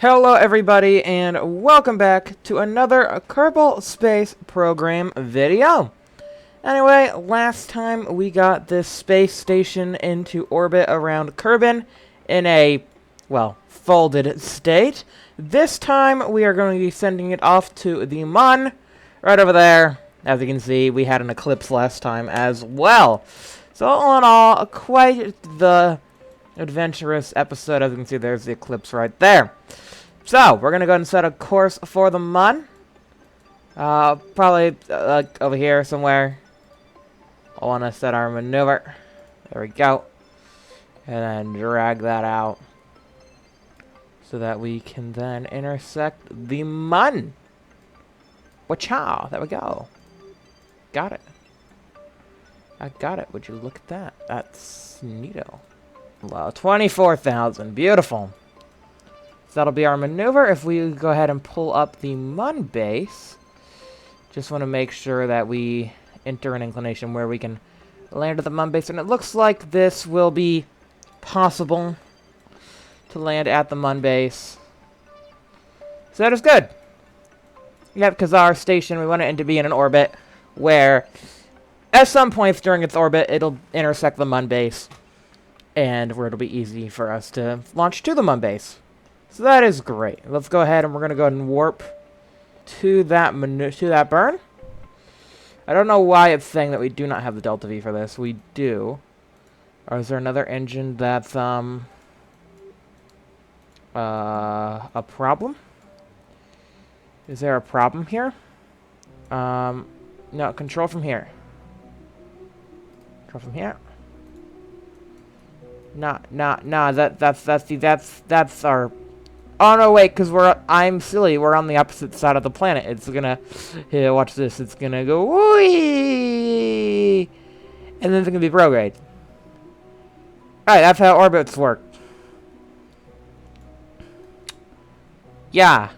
Hello everybody and welcome back to another Kerbal Space Program video. Anyway, last time we got this space station into orbit around Kerbin in a, well, folded state. This time we are going to be sending it off to the Mun, right over there. As you can see, we had an eclipse last time as well. So all in all, quite the adventurous episode. As you can see, there's the eclipse right there. So, we're going to go ahead and set a course for the Mun. Probably over here somewhere. I want to set our maneuver. There we go. And then drag that out. So that we can then intersect the Mun. Wachow, there we go. Got it. I got it. Would you look at that? That's neato. Wow, 24,000. Beautiful. So that'll be our maneuver. If we go ahead and pull up the Mun base, just want to make sure that we enter an inclination where we can land at the Mun base. And it looks like this will be possible to land at the Mun base. So that is good. Yep, because our station, we want it to be in an orbit where at some points during its orbit, it'll intersect the Mun base. And where it'll be easy for us to launch to the Mun base. So that is great. Let's go ahead and we're going to go ahead and warp to that burn. I don't know why it's saying that we do not have the Delta V for this. We do. Or is there another engine that's a problem? Is there a problem here? No, control from here. Control from here. No, that's our... Oh, no, wait, because I'm silly. We're on the opposite side of the planet. It's gonna... Here, watch this. It's gonna go... Whee! And then it's gonna be prograde. Alright, that's how orbits work. Yeah.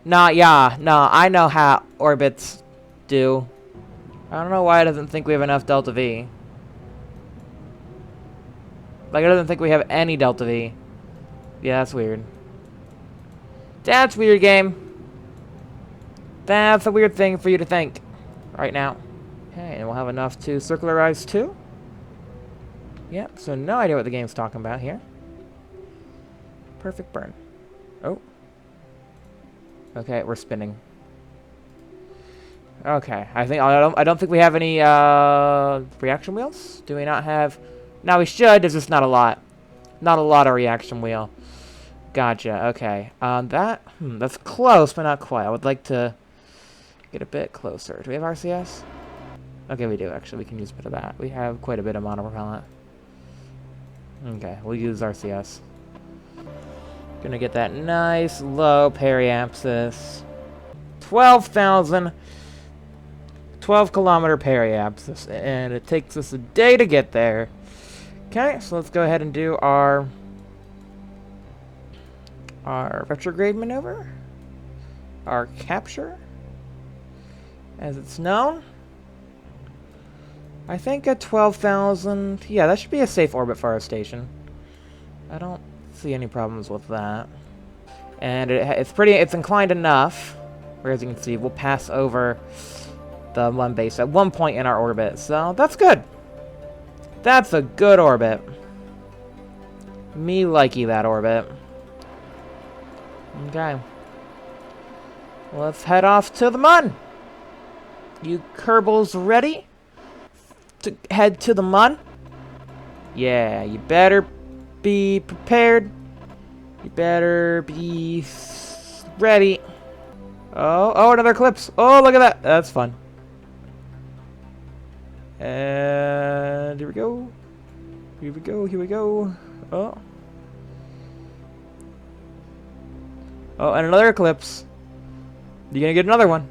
No, I know how orbits do. I don't know why it doesn't think we have enough Delta V. Like, it doesn't think we have any Delta V. Yeah, that's weird. That's weird, game. That's a weird thing for you to think right now. Okay, and we'll have enough to circularize too. Yep, so no idea what the game's talking about here. Perfect burn. Oh. Okay, we're spinning. Okay, I don't think we have any reaction wheels. Do we not have? Now we should. There's just not a lot. Not a lot of reaction wheel. Gotcha. Okay. That's close, but not quite. I would like to get a bit closer. Do we have RCS? Okay, we do. Actually, we can use a bit of that. We have quite a bit of monopropellant. Okay, we'll use RCS. Gonna get that nice low periapsis. 12,000. 12-kilometer periapsis, and it takes us a day to get there. Okay, so let's go ahead and do our retrograde maneuver, our capture, as it's known. I think at 12,000, yeah, that should be a safe orbit for our station. I don't see any problems with that, and it's inclined enough, where as you can see, we'll pass over the Mun base at one point in our orbit, so that's good. That's a good orbit. Me likey that orbit. Okay. Let's head off to the Mun. You Kerbals ready to head to the Mun? Yeah, you better be prepared. You better be ready. Oh, another eclipse. Oh, look at that. That's fun. And here we go. Here we go. Here we go. Oh. Oh, and another eclipse. You're gonna get another one.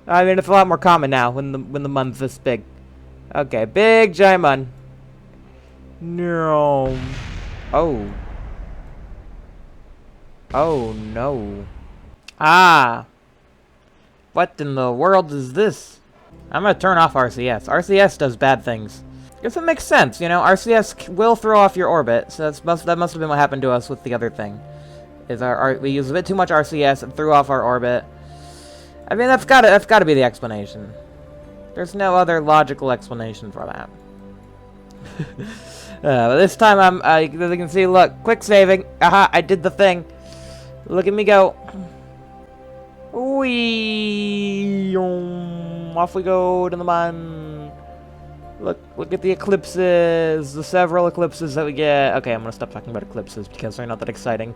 I mean, it's a lot more common now when the Mun's this big. Okay, big giant Mun. No. Oh. Oh no. Ah. What in the world is this? I'm gonna turn off RCS. RCS does bad things. Guess it makes sense, you know, RCS will throw off your orbit, so that must have been what happened to us with the other thing. Is we used a bit too much RCS and threw off our orbit. I mean, that's gotta be the explanation. There's no other logical explanation for that. But this time as you can see, look, quick saving. Aha, I did the thing. Look at me go. Whee! Off we go to the mine. Look at the eclipses, the several eclipses that we get. Okay, I'm gonna stop talking about eclipses because they're not that exciting.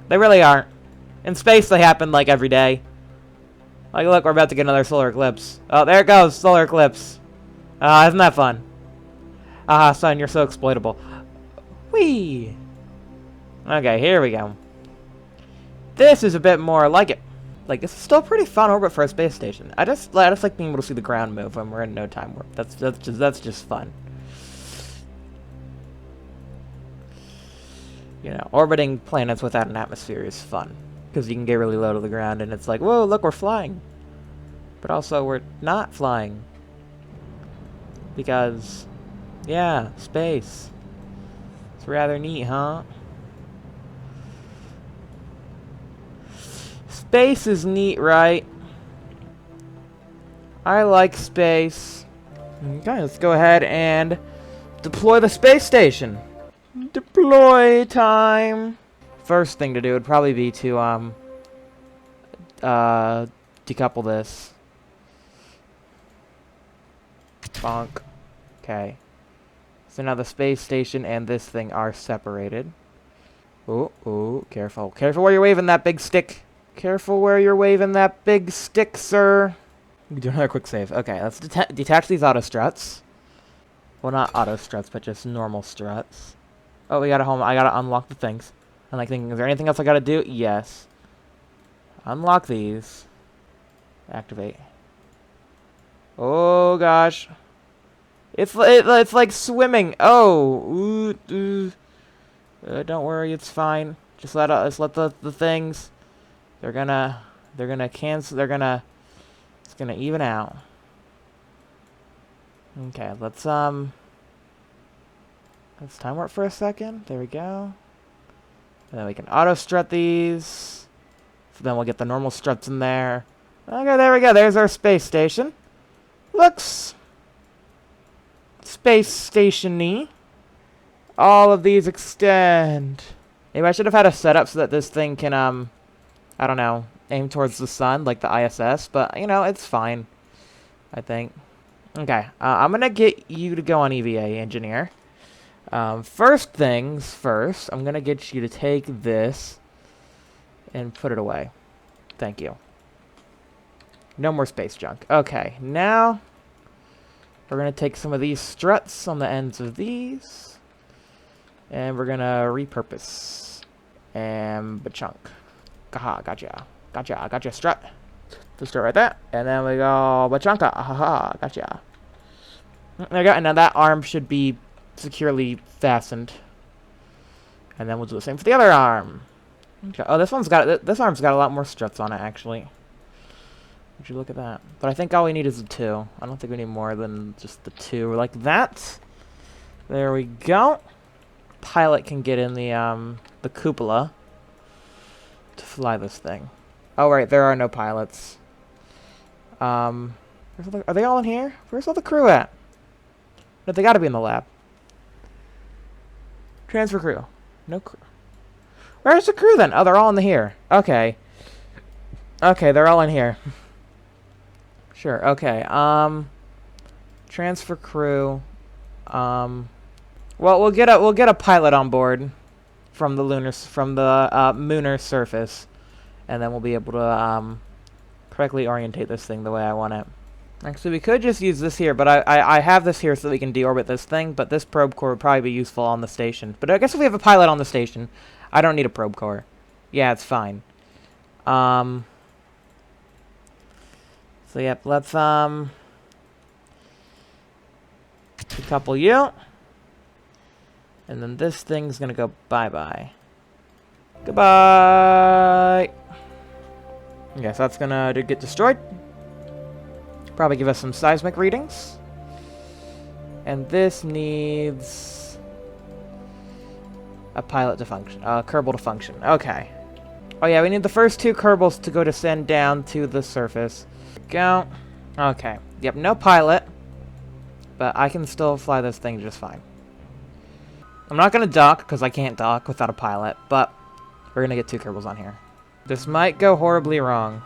They really aren't. In space, they happen like every day. Like, look, we're about to get another solar eclipse. Oh, there it goes, solar eclipse. Isn't that fun? Son, you're so exploitable. Whee! Okay, here we go. This is a bit more like it. Like, this is still a pretty fun orbit for a space station. I just like being able to see the ground move when we're in no time warp. That's just fun. You know, orbiting planets without an atmosphere is fun. Because you can get really low to the ground and it's like, whoa, look, we're flying. But also, we're not flying. Because, yeah, space. It's rather neat, huh? Space is neat, right? I like space. Okay, let's go ahead and deploy the space station. Deploy time. First thing to do would probably be to decouple this. Bonk. Okay. So now the space station and this thing are separated. Ooh, careful. Careful where you're waving that big stick. Careful where you're waving that big stick, sir. Do another quick save. Okay, let's detach these auto struts. Well, not auto struts, but just normal struts. Oh, I gotta unlock the things. I'm like thinking, is there anything else I gotta do? Yes. Unlock these. Activate. Oh gosh. It's like swimming. Oh. Don't worry, it's fine. Just let the things. They're gonna cancel. It's gonna even out. Okay, let's time warp for a second. There we go. And then we can auto strut these. So then we'll get the normal struts in there. Okay, there we go. There's our space station. Looks space station-y. All of these extend. Maybe I should have had a setup so that this thing can I don't know, aim towards the sun like the ISS, but you know, it's fine, I think. Okay, I'm gonna get you to go on EVA, engineer. First things first, I'm gonna get you to take this and put it away. Thank you. No more space junk. Okay, now we're gonna take some of these struts on the ends of these, and we're gonna repurpose. And ba-chunk. Haha, gotcha, strut. The strut right there. And then we go ba-chunka. Haha, gotcha. There we go, and now that arm should be securely fastened. And then we'll do the same for the other arm. Okay. Oh, this arm's got a lot more struts on it, actually. Would you look at that? But I think all we need is the 2. I don't think we need more than just the 2 like that. There we go. Pilot can get in the cupola to fly this thing. Oh, right, there are no pilots. Are they all in here? Where's all the crew at? No, they gotta be in the lab. Transfer crew. No crew. Where's the crew then? Oh, they're all in here. Okay. Okay, they're all in here. Sure, okay. Transfer crew. Well, we'll get a pilot on board from the lunar surface, and then we'll be able to correctly orientate this thing the way I want it. Actually, we could just use this here, but I have this here so that we can deorbit this thing, but this probe core would probably be useful on the station. But I guess if we have a pilot on the station, I don't need a probe core. Yeah, it's fine. So yep, let's decouple you. And then this thing's gonna go bye-bye. Goodbye! Okay, so that's gonna get destroyed. Probably give us some seismic readings. And this needs a pilot to function. Kerbal to function. Okay. Oh yeah, we need the first 2 Kerbals to go descend down to the surface. Go. Okay. Yep, no pilot. But I can still fly this thing just fine. I'm not going to dock, because I can't dock without a pilot. But we're going to get 2 Kerbals on here. This might go horribly wrong.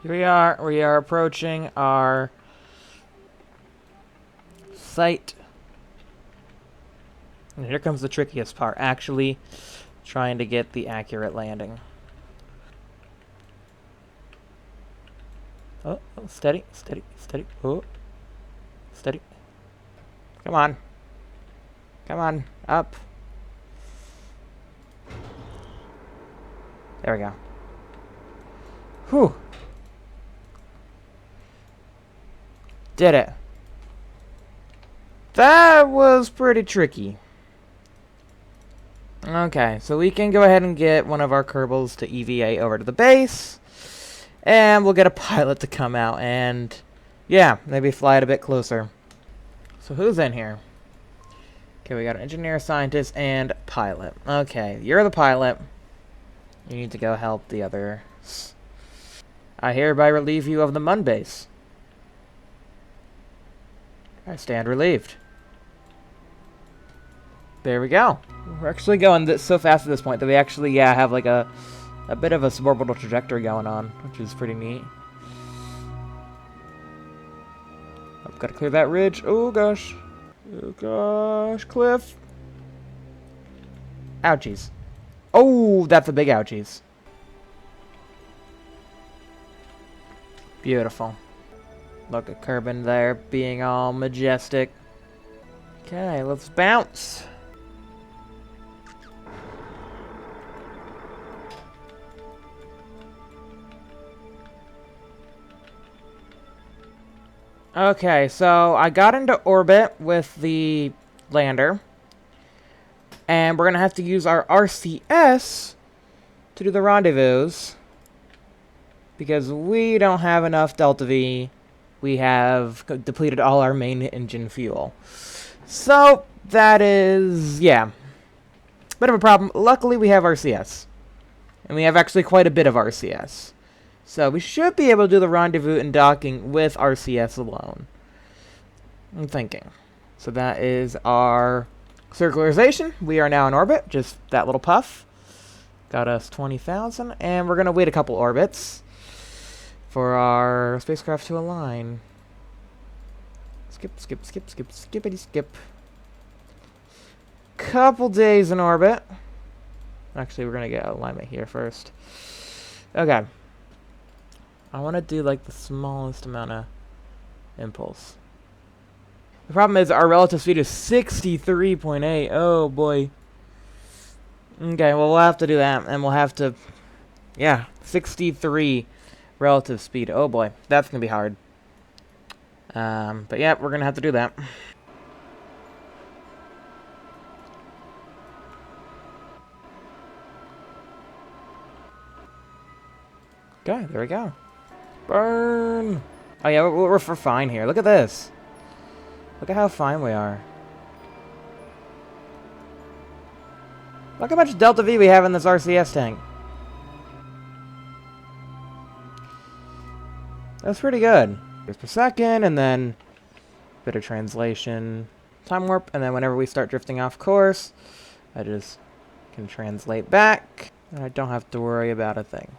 Here we are. We are approaching our site. And here comes the trickiest part. Actually trying to get the accurate landing. Oh, steady, steady, steady. Oh, steady. Come on. Come on, up. There we go. Whew. Did it. That was pretty tricky. Okay, so we can go ahead and get one of our Kerbals to EVA over to the base. And we'll get a pilot to come out and, yeah, maybe fly it a bit closer. So who's in here? Okay, we got an engineer, scientist, and pilot. Okay, you're the pilot. You need to go help the others. I hereby relieve you of the Mun base. I stand relieved. There we go. We're actually going so fast at this point that we actually, yeah, have like a bit of a suborbital trajectory going on, which is pretty neat. I've got to clear that ridge. Oh gosh. Oh gosh, cliff. Ouchies. Oh, that's a big ouchies. Beautiful. Look at Kerbin there being all majestic. Okay, let's bounce. Okay, so I got into orbit with the lander. And we're going to have to use our RCS to do the rendezvous. Because we don't have enough Delta V. We have depleted all our main engine fuel. So, that is, yeah, bit of a problem. Luckily, we have RCS. And we have actually quite a bit of RCS. So we should be able to do the rendezvous and docking with RCS alone. I'm thinking. So that is our circularization. We are now in orbit. Just that little puff. Got us 20,000. And we're going to wait a couple orbits for our spacecraft to align. Skip, skip, skip, skip, skippity skip. Couple days in orbit. Actually, we're going to get alignment here first. Okay. I want to do like the smallest amount of impulse. The problem is our relative speed is 63.8. Oh boy. Okay, well we'll have to do that, and we'll have to, yeah, 63 relative speed. Oh boy, that's gonna be hard. But yeah, we're gonna have to do that. Okay, there we go. Burn! Oh yeah, we're fine here. Look at this. Look at how fine we are. Look how much Delta V we have in this RCS tank. That's pretty good. Meters per second, and then a bit of translation. Time warp, and then whenever we start drifting off course, I just can translate back, and I don't have to worry about a thing.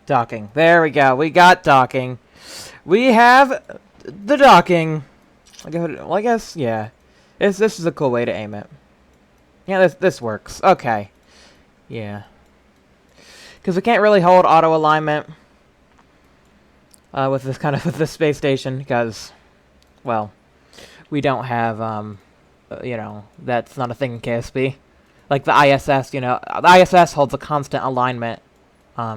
Docking. There we go. We got docking. We have the docking. I guess, yeah. This is a cool way to aim it. Yeah, this works. Okay. Yeah. Because we can't really hold auto alignment with this with this space station, because, well, we don't have, you know, that's not a thing in KSP. Like the ISS, you know, the ISS holds a constant alignment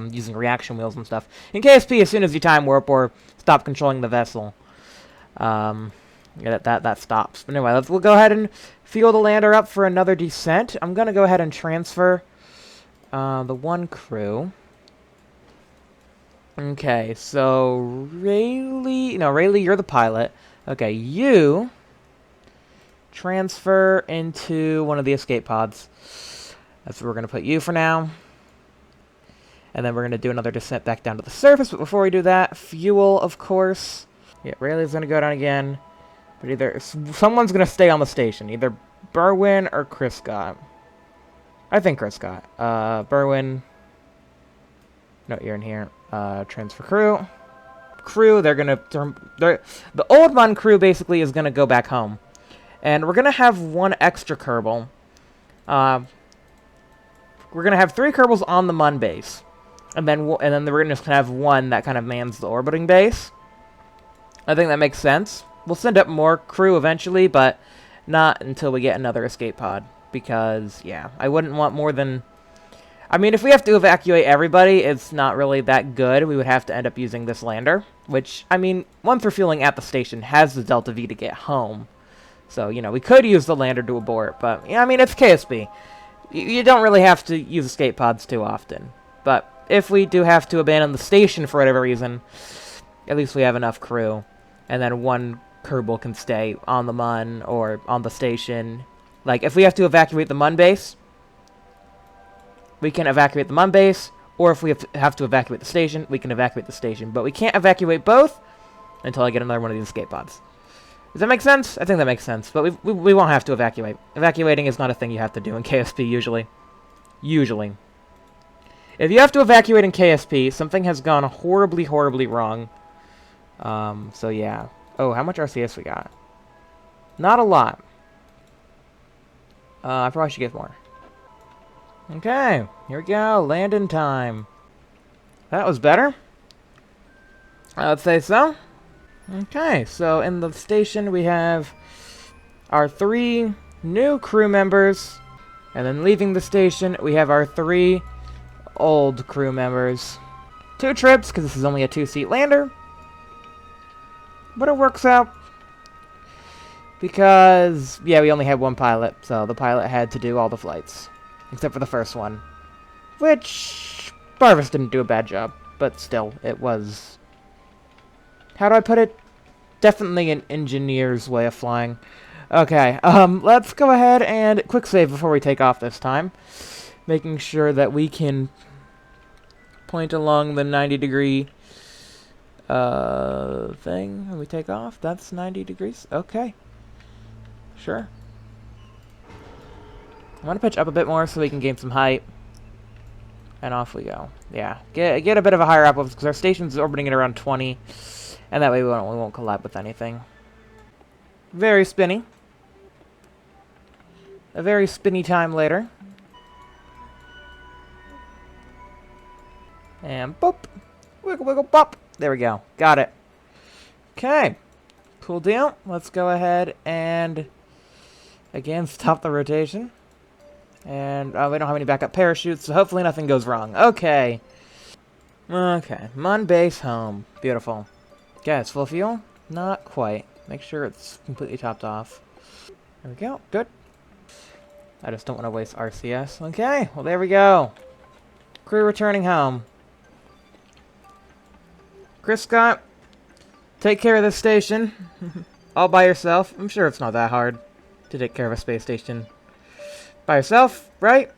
using reaction wheels and stuff. In KSP, as soon as you time warp or stop controlling the vessel, yeah, that stops. But anyway, we'll go ahead and fuel the lander up for another descent. I'm going to go ahead and transfer the one crew. Okay, so Rayleigh, you're the pilot. Okay, you transfer into one of the escape pods. That's where we're going to put you for now. And then we're going to do another descent back down to the surface. But before we do that, fuel, of course. Yeah, Rayleigh's going to go down again. But either someone's going to stay on the station. Either Berwin or Chris Scott. I think Chris Scott. Berwin. No, you're in here. Transfer crew. Crew, they're going to... The old Mun crew basically is going to go back home. And we're going to have one extra Kerbal. We're going to have 3 Kerbals on the Mun base. And then we're going to just have one that kind of mans the orbiting base. I think that makes sense. We'll send up more crew eventually, but not until we get another escape pod. Because, yeah, I wouldn't want more than... I mean, if we have to evacuate everybody, it's not really that good. We would have to end up using this lander. Which, I mean, once refueling at the station has the Delta V to get home. So, you know, we could use the lander to abort. But, yeah, I mean, it's KSP. You don't really have to use escape pods too often. But if we do have to abandon the station for whatever reason, at least we have enough crew. And then one Kerbal can stay on the Mun or on the station. Like, if we have to evacuate the Mun base, we can evacuate the Mun base. Or if we have to evacuate the station, we can evacuate the station. But we can't evacuate both until I get another one of these escape pods. Does that make sense? I think that makes sense. But we won't have to evacuate. Evacuating is not a thing you have to do in KSP, usually. Usually. If you have to evacuate in KSP, something has gone horribly, horribly wrong. So yeah. Oh, how much RCS we got? Not a lot. I probably should get more. Okay, here we go. Landing time. That was better. I would say so. Okay, so in the station we have our 3 new crew members. And then leaving the station, we have our 3 old crew members. 2 trips, because this is only a 2-seat lander. But it works out. Because, yeah, we only had 1 pilot, so the pilot had to do all the flights. Except for the first one. Which, Barvis didn't do a bad job. But still, it was... How do I put it? Definitely an engineer's way of flying. Okay, let's go ahead and quick save before we take off this time. Making sure that we can point along the 90-degree thing when we take off. That's 90 degrees. Okay. Sure. I want to pitch up a bit more so we can gain some height. And off we go. Yeah. Get a bit of a higher up because our station's orbiting at around 20. And that way we won't collide with anything. Very spinny. A very spinny time later. And boop. Wiggle, wiggle, pop. There we go. Got it. Okay. Cool deal. Let's go ahead and, again, stop the rotation. And we don't have any backup parachutes, so hopefully nothing goes wrong. Okay. Okay. Mun base home. Beautiful. Okay, it's full fuel? Not quite. Make sure it's completely topped off. There we go. Good. I just don't want to waste RCS. Okay, well there we go. Crew returning home. Chris Scott, take care of this station. All by yourself. I'm sure it's not that hard to take care of a space station. By yourself, right?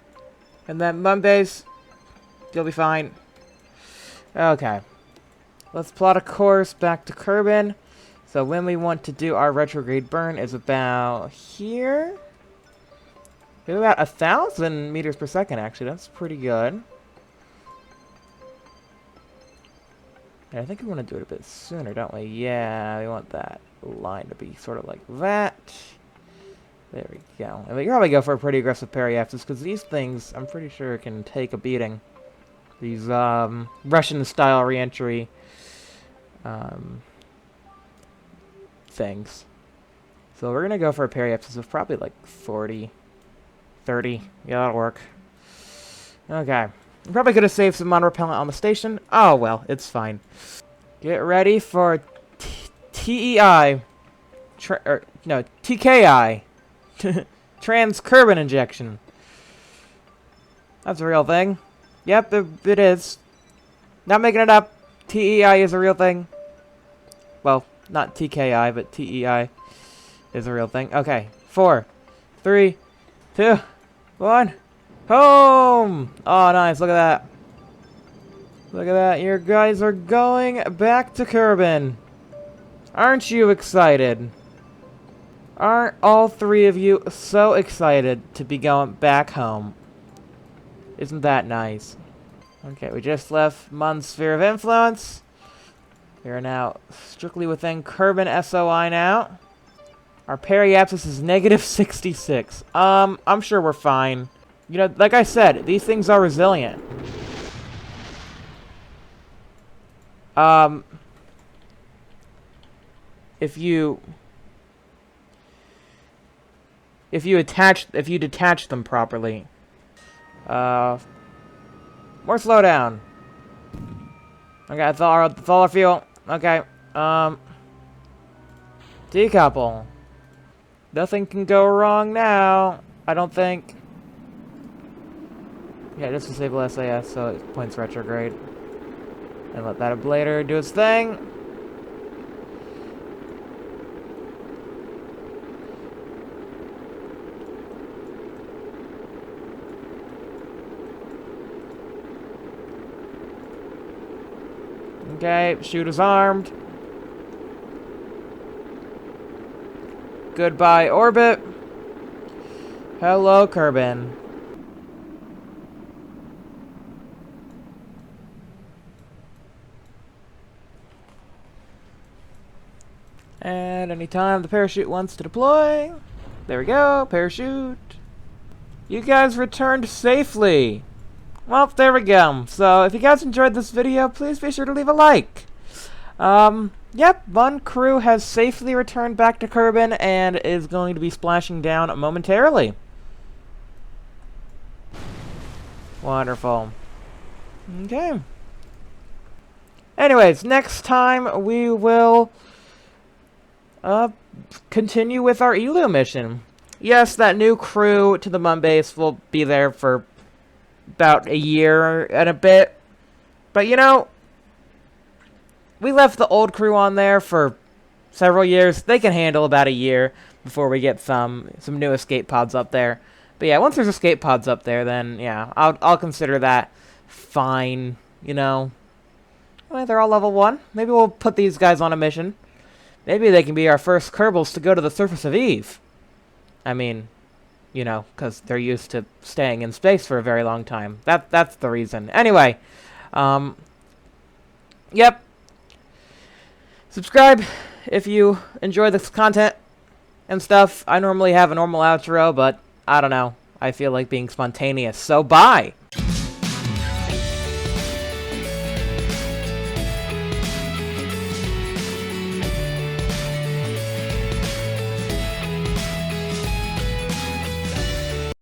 And then Mun base, you'll be fine. Okay. Let's plot a course back to Kerbin. So when we want to do our retrograde burn is about here. About 1,000 meters per second, actually. That's pretty good. And I think we want to do it a bit sooner, don't we? Yeah, we want that line to be sort of like that. There we go. And we can probably go for a pretty aggressive periapsis, because these things, I'm pretty sure, can take a beating. These Russian-style reentry things. So we're gonna go for a periapsis of probably like 40, 30. Yeah, that'll work. Okay. We probably could have saved some mon-repellent on the station. Oh well, it's fine. Get ready for TEI. No, TKI. Trans Munar Injection. That's a real thing. Yep, it is. Not making it up. TEI is a real thing. Well, not TKI, but TEI is a real thing. Okay. 4, 3, 2, 1. Home! Oh, nice. Look at that. Look at that. You guys are going back to Kerbal. Aren't you excited? Aren't all three of you so excited to be going back home? Isn't that nice? Okay, we just left Mun's sphere of influence. We are now strictly within Kerbal SOI now. Our periapsis is -66. I'm sure we're fine. You know, like I said, these things are resilient. If you detach them properly. More slowdown. Okay, that's all our fuel. Okay. Decouple. Nothing can go wrong now. I don't think. Yeah, just disable SAS so it points retrograde. And let that ablator do its thing. Okay, shooter's armed. Goodbye, orbit. Hello, Kerbal. And anytime the parachute wants to deploy. There we go, parachute. You guys returned safely. Well, there we go. So, if you guys enjoyed this video, please be sure to leave a like. Yep, one crew has safely returned back to Kerbal and is going to be splashing down momentarily. Wonderful. Okay. Anyways, next time we will continue with our ELU mission. Yes, that new crew to the Mun base will be there for about a year and a bit. But you know, we left the old crew on there for several years. They can handle about a year before we get some new escape pods up there. But yeah, once there's escape pods up there, then yeah, I'll consider that fine, you know. Well, they're all level 1. Maybe we'll put these guys on a mission. Maybe they can be our first Kerbals to go to the surface of Eve. I mean, you know, because they're used to staying in space for a very long time. That's the reason. Anyway, yep. Subscribe if you enjoy this content and stuff. I normally have a normal outro, but I don't know. I feel like being spontaneous. So bye!